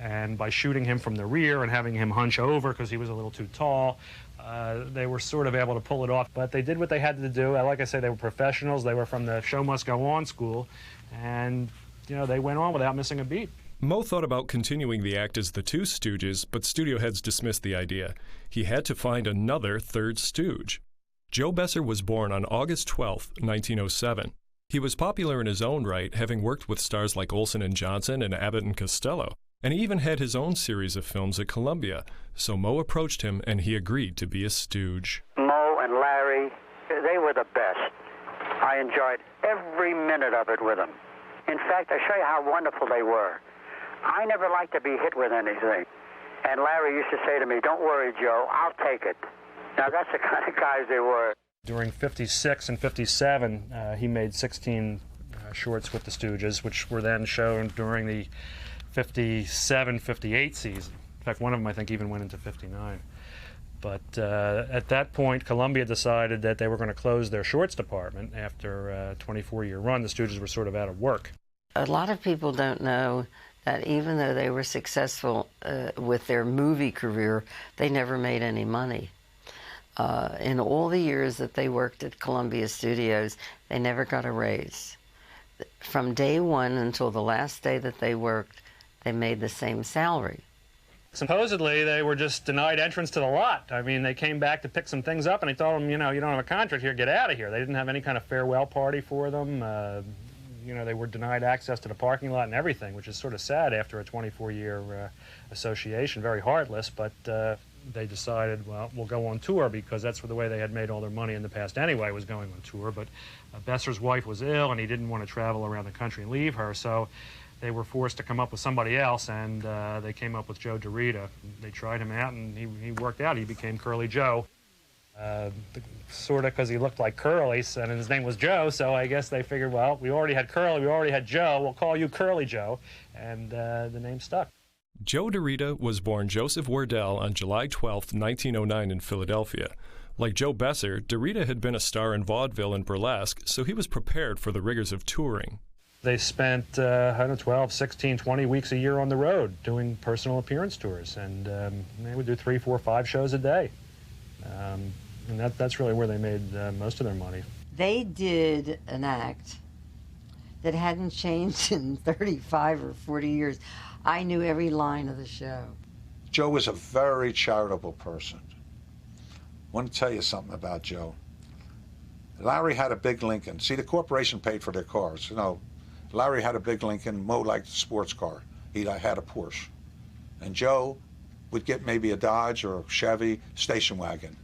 and by shooting him from the rear and having him hunch over because he was a little too tall, they were sort of able to pull it off. But they did what they had to do. Like I said, they were professionals. They were from the Show Must Go On school, and they went on without missing a beat. Moe thought about continuing the act as the 2 Stooges, but studio heads dismissed the idea. He had to find another third Stooge. Joe Besser was born on August 12, 1907. He was popular in his own right, having worked with stars like Olsen and Johnson and Abbott and Costello, and he even had his own series of films at Columbia. So Moe approached him, and he agreed to be a Stooge. Moe and Larry, they were the best. I enjoyed every minute of it with them. In fact, I'll show you how wonderful they were. I never liked to be hit with anything. And Larry used to say to me, "Don't worry, Joe, I'll take it." Now, that's the kind of guys they were. During 56 and 57, he made 16 shorts with the Stooges, which were then shown during the 57-58 season. In fact, one of them, I think, even went into 59. But at that point, Columbia decided that they were going to close their shorts department. After a 24-year run, the Stooges were sort of out of work. A lot of people don't know that even though they were successful with their movie career, they never made any money. In all the years that they worked at Columbia Studios, they never got a raise. From day one until the last day that they worked, they made the same salary. Supposedly, they were just denied entrance to the lot. I mean, they came back to pick some things up, and they told them, you don't have a contract here, get out of here. They didn't have any kind of farewell party for them. you know, they were denied access to the parking lot and everything, which is sort of sad after a 24-year association. Very heartless, but they decided, well, we'll go on tour, because that's the way they had made all their money in the past anyway, was going on tour. But Besser's wife was ill, and he didn't want to travel around the country and leave her, so they were forced to come up with somebody else, and they came up with Joe DeRita. They tried him out, and he worked out. He became Curly Joe, sort of because he looked like Curly, and his name was Joe, so I guess they figured, well, we already had Curly, we already had Joe, we'll call you Curly Joe, and the name stuck. Joe DeRita was born Joseph Wardell on July 12, 1909 in Philadelphia. Like Joe Besser, DeRita had been a star in vaudeville and burlesque, so he was prepared for the rigors of touring. They spent, 12, 16, 20 weeks a year on the road doing personal appearance tours, and they would do 3, 4, 5 shows a day. And that's really where they made most of their money. They did an act that hadn't changed in 35 or 40 years. I knew every line of the show. Joe was a very charitable person. I want to tell you something about Joe. Larry had a big Lincoln. See, the corporation paid for their cars. You know, Larry had a big Lincoln. Mo liked a sports car. He had a Porsche. And Joe would get maybe a Dodge or a Chevy station wagon.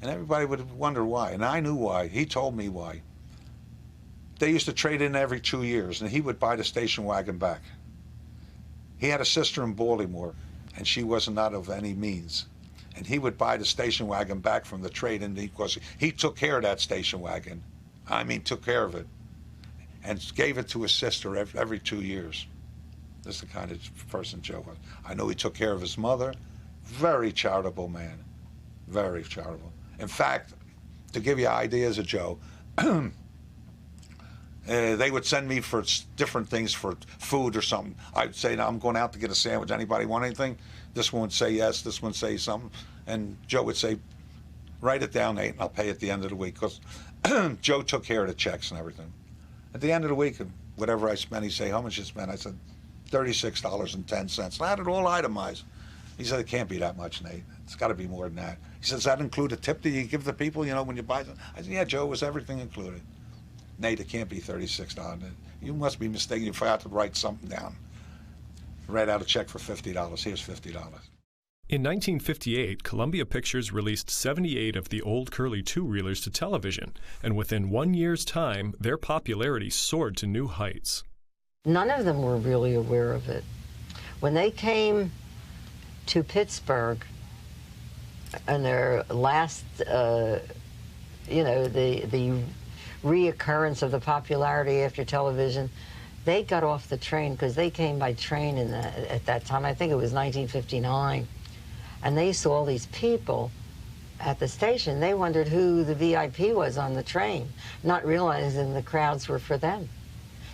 And everybody would wonder why. And I knew why. He told me why. They used to trade in every 2 years, and he would buy the station wagon back. He had a sister in Baltimore, and she was not of any means. And he would buy the station wagon back from the trade-in because he took care of that station wagon. I mean, took care of it. And gave it to his sister every 2 years. This is the kind of person Joe was. I know he took care of his mother. Very charitable man. Very charitable. In fact, to give you ideas of Joe, they would send me for different things for food or something. I'd say, now I'm going out to get a sandwich. Anybody want anything? This one would say yes, this one would say something. And Joe would say, write it down, Nate, and I'll pay at the end of the week. Because Joe took care of the checks and everything. At the end of the week, whatever I spent, he'd say, how much you spent? I said, $36.10. I had it all itemized. He said, it can't be that much, Nate. It's got to be more than that. He says, does that include a tip that you give the people, you know, when you buy them? I said, yeah, Joe, it was everything included. Nate, it can't be $36. You must be mistaken. You forgot to write something down. Write out a check for $50. Here's $50. In 1958, Columbia Pictures released 78 of the old Curly two-reelers to television, and within 1 year's time, their popularity soared to new heights. None of them were really aware of it. When they came to Pittsburgh, and their last, the reoccurrence of the popularity after television, they got off the train because they came by train at that time. I think it was 1959. And they saw all these people at the station. They wondered who the VIP was on the train, not realizing the crowds were for them.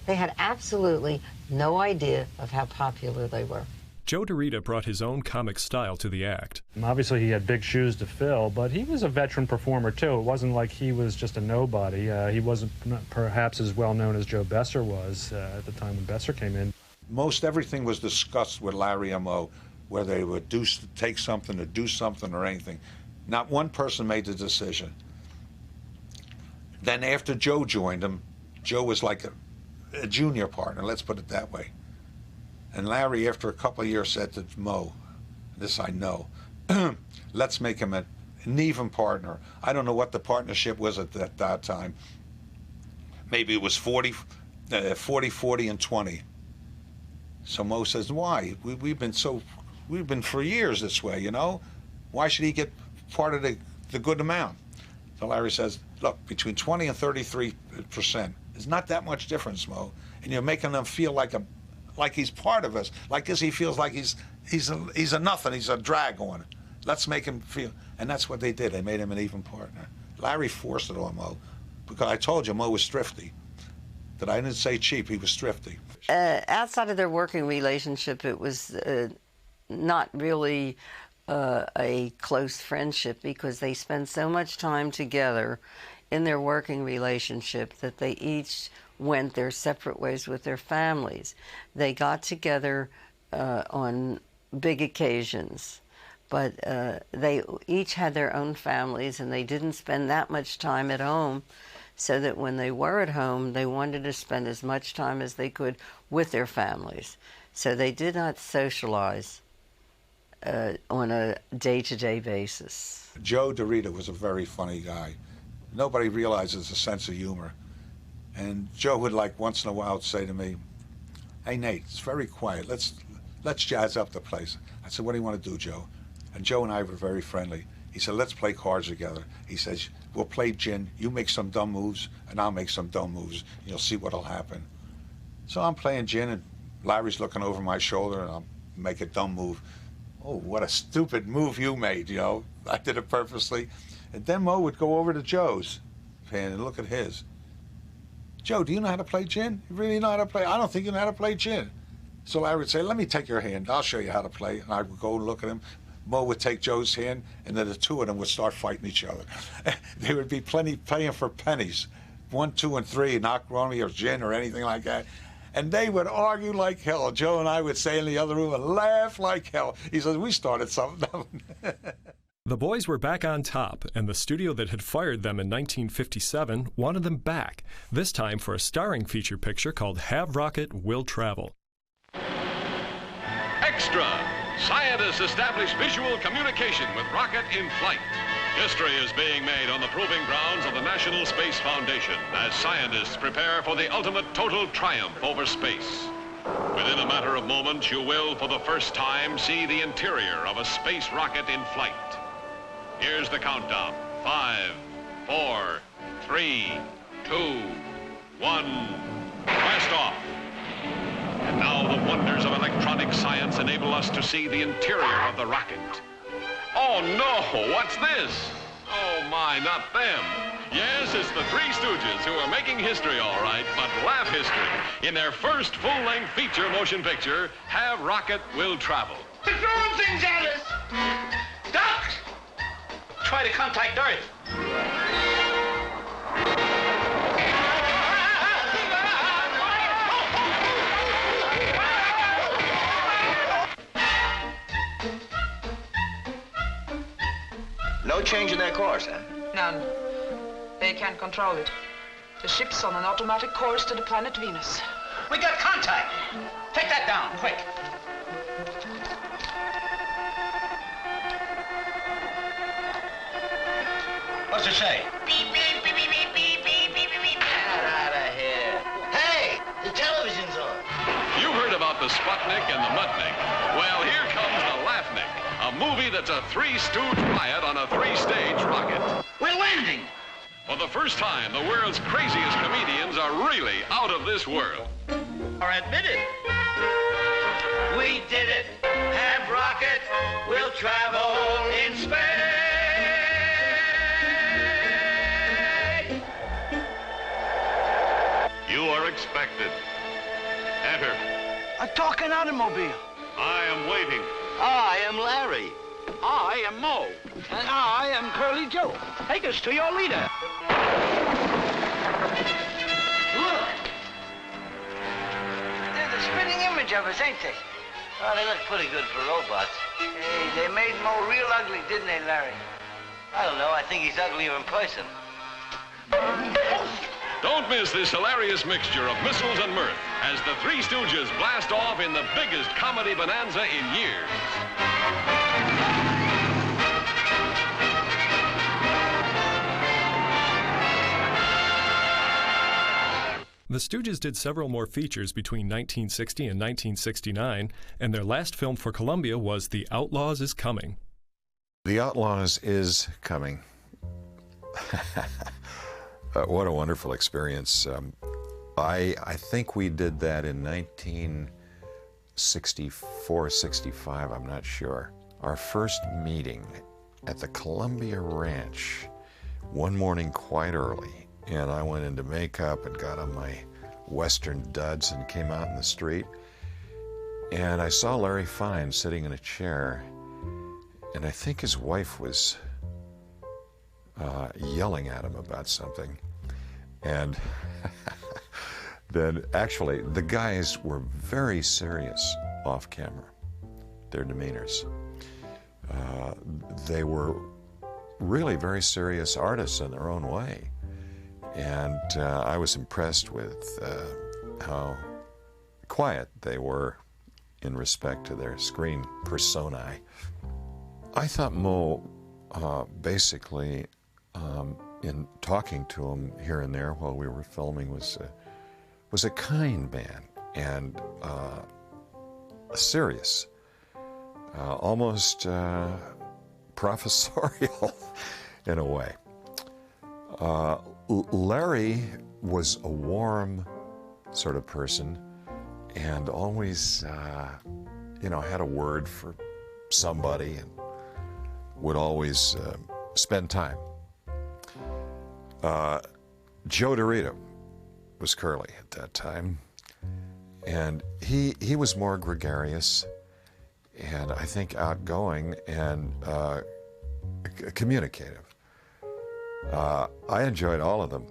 They had absolutely no idea of how popular they were. Joe DeRita brought his own comic style to the act. Obviously, he had big shoes to fill, but he was a veteran performer, too. It wasn't like he was just a nobody. He wasn't perhaps as well known as Joe Besser was at the time when Besser came in. Most everything was discussed with Larry and Mo, whether they would take something or do something or anything. Not one person made the decision. Then after Joe joined him, Joe was like a junior partner, let's put it that way. And Larry, after a couple of years, said to Mo, this I know, let's make him an even partner. I don't know what the partnership was at that time. Maybe it was 40, 40, and 20. So Mo says, why? We've been for years this way, you know? Why should he get part of the good amount? So Larry says, look, between 20 and 33%, there's not that much difference, Mo. And you're making them feel like he's part of us. Like this, he feels like he's a nothing. He's a drag on it. Let's make him feel. And that's what they did. They made him an even partner. Larry forced it on Mo, because I told you Mo was thrifty. That I didn't say cheap. He was thrifty. Outside of their working relationship, it was not really a close friendship, because they spent so much time together in their working relationship that they each went their separate ways with their families. They got together on big occasions, but they each had their own families, and they didn't spend that much time at home. so that when they were at home, they wanted to spend as much time as they could with their families. So they did not socialize on a day-to-day basis. Joe DeRita was a very funny guy. Nobody realizes the sense of humor. And Joe would, like, once in a while say to me, "Hey, Nate, it's very quiet. Let's jazz up the place." I said, "What do you want to do, Joe?" And Joe and I were very friendly. He said, "Let's play cards together." He says, "We'll play gin. You make some dumb moves, and I'll make some dumb moves. You'll see what'll happen." So I'm playing gin, and Larry's looking over my shoulder, and I'll make a dumb move. "Oh, what a stupid move you made, you know." I did it purposely. And then Mo would go over to Joe's and look at his. "Joe, do you know how to play gin? You really know how to play? I don't think you know how to play gin." So Larry would say, "Let me take your hand. I'll show you how to play." And I would go and look at him. Mo would take Joe's hand, and then the two of them would start fighting each other. They would be playing for pennies, 1, 2, and 3, not Ronnie or gin or anything like that. And they would argue like hell. Joe and I would stay in the other room and laugh like hell. He says, "We started something." The boys were back on top, and the studio that had fired them in 1957 wanted them back, this time for a starring feature picture called Have Rocket, Will Travel. Extra! Scientists establish visual communication with rocket in flight. History is being made on the proving grounds of the National Space Foundation as scientists prepare for the ultimate total triumph over space. Within a matter of moments, you will, for the first time, see the interior of a space rocket in flight. Here's the countdown. 5, 4, 3, 2, 1, blast off. And now the wonders of electronic science enable us to see the interior of the rocket. Oh no, what's this? Oh my, not them. Yes, it's the Three Stooges who are making history all right, but laugh history in their first full-length feature motion picture, Have Rocket, Will Travel. They're throwing things at us! Duck! Try to contact Earth. No change in their course, huh? None. They can't control it. The ship's on an automatic course to the planet Venus. We got contact. Take that down, quick. What's it say? Beep, beep, beep, beep, beep, beep, beep, beep, beep. Get out of here. Hey, the television's on. You heard about the Sputnik and the Mutnik. Well, here comes the Laughnik, a movie that's a three-stooge riot on a three-stage rocket. We're landing. For the first time, the world's craziest comedians are really out of this world. Or admit it. We did it. Have rocket, we'll travel in space. You are expected. Enter. A talking automobile. I am waiting. I am Larry. I am Mo. And I am Curly Joe. Take us to your leader. Look. They're the spitting image of us, ain't they? Oh, they look pretty good for robots. Hey, they made Mo real ugly, didn't they, Larry? I don't know. I think he's uglier in person. Don't miss this hilarious mixture of missiles and mirth as the Three Stooges blast off in the biggest comedy bonanza in years. The Stooges did several more features between 1960 and 1969, and their last film for Columbia was The Outlaws Is Coming. The Outlaws is Coming. What a wonderful experience. I think we did that in 1964, 65, I'm not sure. Our first meeting at the Columbia Ranch one morning quite early, and I went into makeup and got on my Western duds and came out in the street, and I saw Larry Fine sitting in a chair, and I think his wife was yelling at him about something. And then actually the guys were very serious off camera, their demeanors. They were really very serious artists in their own way. And I was impressed with how quiet they were in respect to their screen personae. I thought Moe, basically, in talking to him here and there while we were filming, was a kind man and serious, almost professorial in a way. Larry was a warm sort of person and always, had a word for somebody and would always spend time. Joe DeRita was Curly at that time, and he was more gregarious and I think outgoing and communicative. I enjoyed all of them,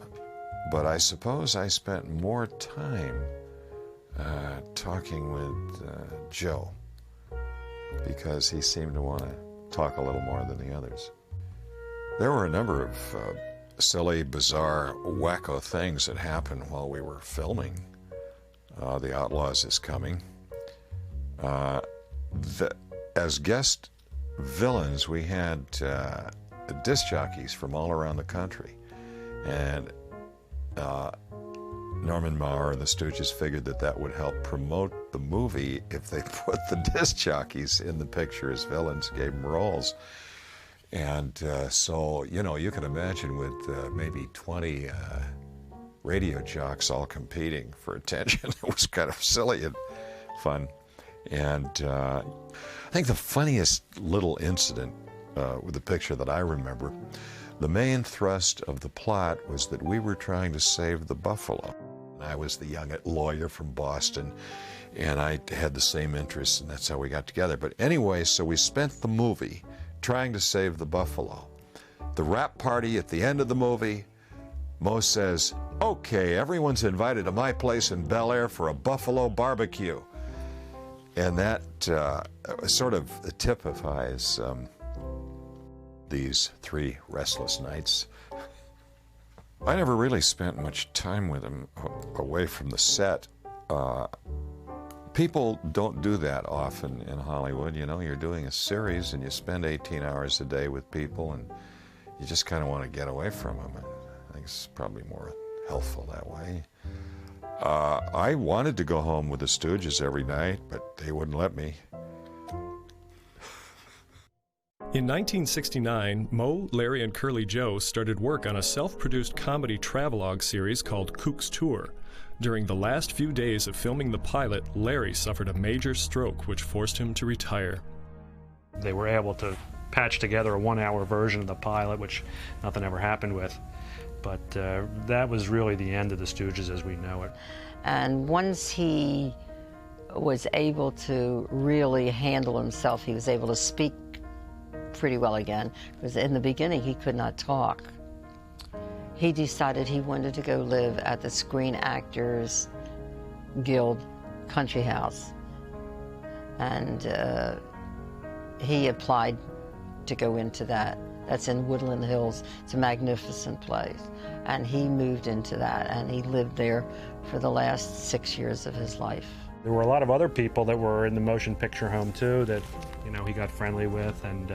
but I suppose I spent more time talking with Joe because he seemed to want to talk a little more than the others. There were a number of silly, bizarre, wacko things that happened while we were filming The Outlaws Is Coming. As guest villains, we had disc jockeys from all around the country, and Norman Maurer and the Stooges figured that would help promote the movie if they put the disc jockeys in the picture as villains, gave them roles. And so, you can imagine with maybe 20 radio jocks all competing for attention. It was kind of silly and fun. And I think the funniest little incident with the picture that I remember, the main thrust of the plot was that we were trying to save the buffalo. I was the young lawyer from Boston, and I had the same interests, and that's how we got together. But anyway, so we spent the movie trying to save the buffalo. The wrap party at the end of the movie, Moe says, "Okay, everyone's invited to my place in Bel Air for a buffalo barbecue." And that sort of typifies these 3 restless nights. I never really spent much time with him away from the set. People don't do that often in Hollywood. You're doing a series and you spend 18 hours a day with people and you just kind of want to get away from them. I think it's probably more healthful that way. I wanted to go home with the Stooges every night, but they wouldn't let me. In 1969, Moe, Larry, and Curly Joe started work on a self-produced comedy travelogue series called Kook's Tour. During the last few days of filming the pilot, Larry suffered a major stroke which forced him to retire. They were able to patch together a 1-hour version of the pilot, which nothing ever happened with. But that was really the end of the Stooges as we know it. And once he was able to really handle himself, he was able to speak pretty well again, because in the beginning he could not talk. He decided he wanted to go live at the Screen Actors Guild country house. And he applied to go into that. That's in Woodland Hills. It's a magnificent place. And he moved into that, and he lived there for the last 6 years of his life. There were a lot of other people that were in the motion picture home too that, he got friendly with, and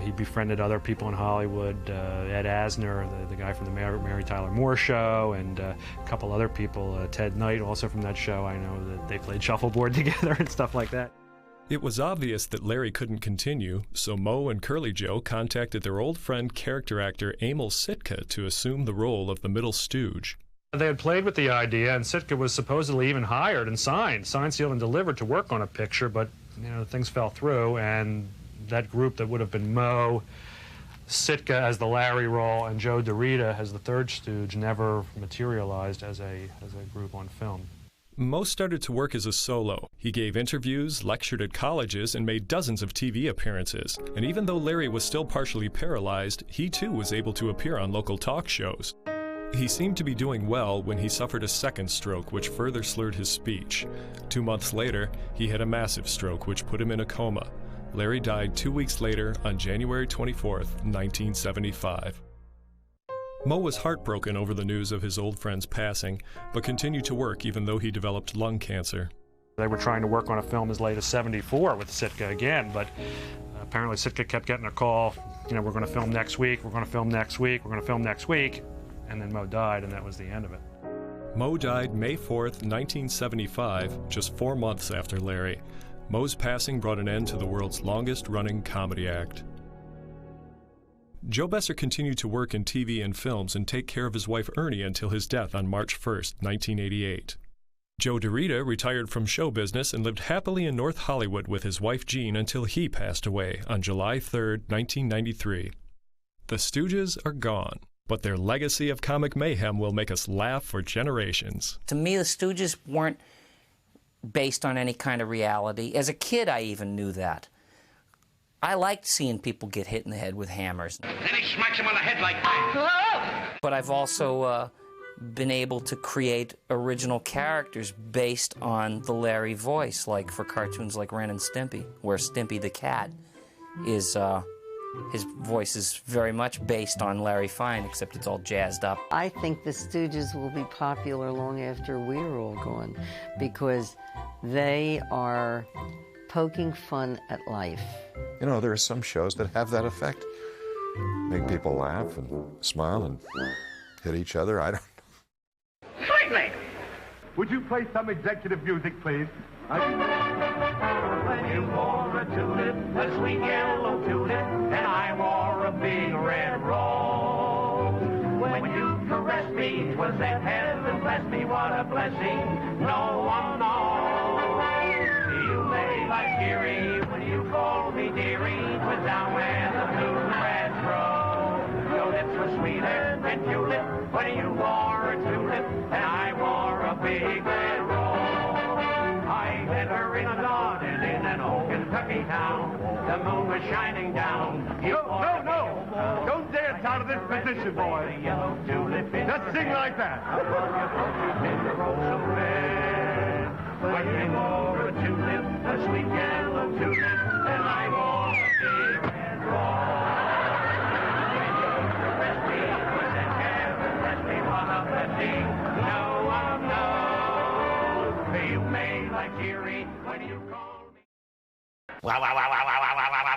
he befriended other people in Hollywood, Ed Asner, the guy from the Mary Tyler Moore Show, and a couple other people, Ted Knight, also from that show. I know that they played shuffleboard together and stuff like that. It was obvious that Larry couldn't continue, so Moe and Curly Joe contacted their old friend character actor Emil Sitka to assume the role of the middle stooge. They had played with the idea, and Sitka was supposedly even hired and signed, sealed, and delivered to work on a picture, but things fell through, and that group that would have been Moe, Sitka as the Larry role, and Joe DeRita as the third stooge never materialized as a group on film. Moe started to work as a solo. He gave interviews, lectured at colleges, and made dozens of TV appearances. And even though Larry was still partially paralyzed, he too was able to appear on local talk shows. He seemed to be doing well when he suffered a second stroke, which further slurred his speech. 2 months later, he had a massive stroke, which put him in a coma. Larry died 2 weeks later on January 24th, 1975. Moe was heartbroken over the news of his old friend's passing, but continued to work even though he developed lung cancer. They were trying to work on a film as late as '74 with Sitka again, but apparently Sitka kept getting a call, you know, we're going to film next week, we're going to film next week, we're going to film next week, and then Moe died, and that was the end of it. Moe died May 4th, 1975, just 4 months after Larry. Moe's passing brought an end to the world's longest-running comedy act. Joe Besser continued to work in TV and films and take care of his wife Ernie until his death on March 1st, 1988. Joe DeRita retired from show business and lived happily in North Hollywood with his wife Jean until he passed away on July 3rd, 1993. The Stooges are gone, but their legacy of comic mayhem will make us laugh for generations. To me, the Stooges weren't based on any kind of reality. As a kid, I even knew that. I liked seeing people get hit in the head with hammers. Then he smacks him on the head like that. But I've also been able to create original characters based on the Larry voice, like for cartoons like Ren and Stimpy, where Stimpy the cat is, his voice is very much based on Larry Fine, except it's all jazzed up. I think the Stooges will be popular long after we're all gone, because they are poking fun at life. You know, there are some shows that have that effect. Make people laugh and smile and hit each other. I don't know. Slightly! Would you play some executive music, please? When you wore a tulip, a sweet yellow tulip, and I wore a big red rose. When you caressed me, 'twas that heaven blessed me, what a blessing, no one knows. You lay like dearie when you called me dearie, 'twas down where the bluegrass grows. Your lips were sweeter than tulip when you wore a tulip, and I wore a big red rose. I met her in a garden in an old Kentucky town. The moon was shining down. No! Don't dance out of this position, boy. Just sing like that. When you wore a tulip, a sweet yellow tulip, and I wore a big red rose. When you caressed me, was that heaven blessed me, what a blessing, no one knows. You may like dearie when you call me. Wow, wow, wow, wow, wow, wow, wow, wow.